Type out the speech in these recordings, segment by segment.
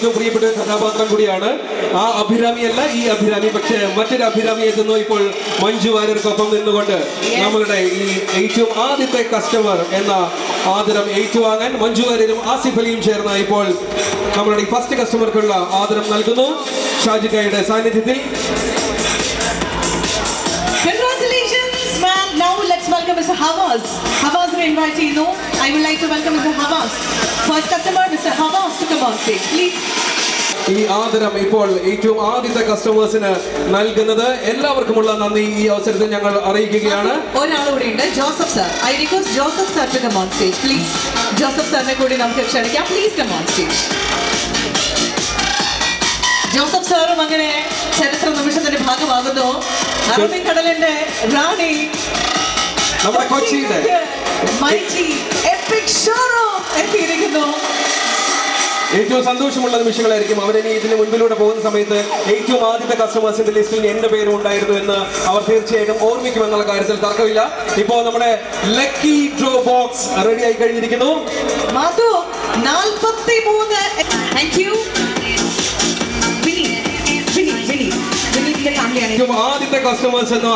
ഏറ്റവും പ്രിയപ്പെട്ട കഥാപാത്രം കൂടിയാണ്. ആ അഭിരാമിയല്ല ഈ അഭിരാമി, പക്ഷേ മറ്റൊരു അഭിരാമി എത്തുന്നു ഇപ്പോൾ മഞ്ജു വാര്യർക്കൊപ്പം നിന്നുകൊണ്ട്. നമ്മളുടെ ഈ ഏറ്റവും ആദ്യത്തെ കസ്റ്റമർ എന്ന ആദരം ഏറ്റുവാങ്ങാൻ മഞ്ജു വാര്യരും ആസിഫ് അലിയും ചേർന്ന് ഇപ്പോൾ നമ്മളുടെ ഈ ഫസ്റ്റ് കസ്റ്റമർക്കുള്ള ആദരം നൽകുന്നു ഷാജിക്കയുടെ സാന്നിധ്യത്തിൽ. Now let's welcome Mr. Havas. Havas will invite you. I would like to welcome Mr. Havas. First customer, Mr. Havas, to come on stage, please. ഈ ആദരം ഇപ്പോൾ ഏറ്റവും ആദ്യത്തെ കസ്റ്റമേഴ്സിന് നൽകുന്നത് എല്ലാവർക്കുമുള്ള നന്ദി ഈ അവസരത്തിൽ ഞങ്ങൾ അറിയിക്കുകയാണ്. ഒരാളുകൂടി ഉണ്ട്, Joseph sir. I request Joseph sir to come on stage, please. Joseph സാറിനെ കൂടി നമുക്ക് ക്ഷണിക്കാം. Please come on stage. Joseph സാറും അങ്ങനെ ചരിത്ര നിമിഷത്തിന്റെ ഭാഗമാകുന്നു. അറബിക്കടലിന്റെ റാണി, നമ്മുടെ കൊച്ചിയുടെ മൈറ്റി എപ്പിക് ഷോറൂം എത്തിയിരിക്കുന്നു. ഏറ്റവും സന്തോഷമുള്ള നിമിഷങ്ങളായിരിക്കും. അവരിനി ഇതിന് മുൻപിലൂടെ പോകുന്ന സമയത്ത് ഏറ്റവും ആദ്യത്തെ കസ്റ്റമേഴ്സിന്റെ ലിസ്റ്റിൽ എന്റെ പേരും ഉണ്ടായിരുന്നു എന്ന് അവർ തീർച്ചയായിട്ടും ഓർമ്മിക്കുമെന്നുള്ള കാര്യത്തിൽ തർക്കമില്ല. ഇപ്പോൾ നമ്മുടെ ലക്കി ഡ്രോ ബോക്സ് റെഡി ആയി കഴിഞ്ഞിരിക്കുന്നു. മാധു 43. Thank you. ഏറ്റവും ആദ്യത്തെ കസ്റ്റമേഴ്സ് എന്ന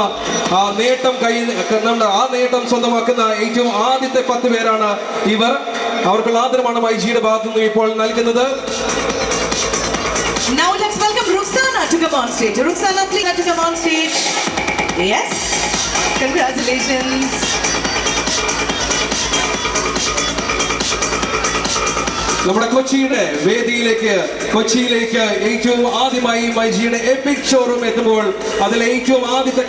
നേട്ടം സ്വന്തമാക്കുന്ന ഏറ്റവും ആദ്യത്തെ 10 പേരാണ് ഇവർ. അവർക്കുള്ള ആദരമാണ് മൈജിയുടെ ഭാഗത്തുനിന്ന് ഇപ്പോൾ നൽകുന്നത്. Now let's welcome Ruxana to come on stage. Ruxana, please to come on stage. Yes. Congratulations. നമ്മുടെ കൊച്ചിയിലേക്ക് ഏറ്റവും ആദ്യമായി മൈജിയുടെ എപ്പിക് ഷോറൂം എത്തുമ്പോൾ അതിൽ ഏറ്റവും ആദ്യത്തെ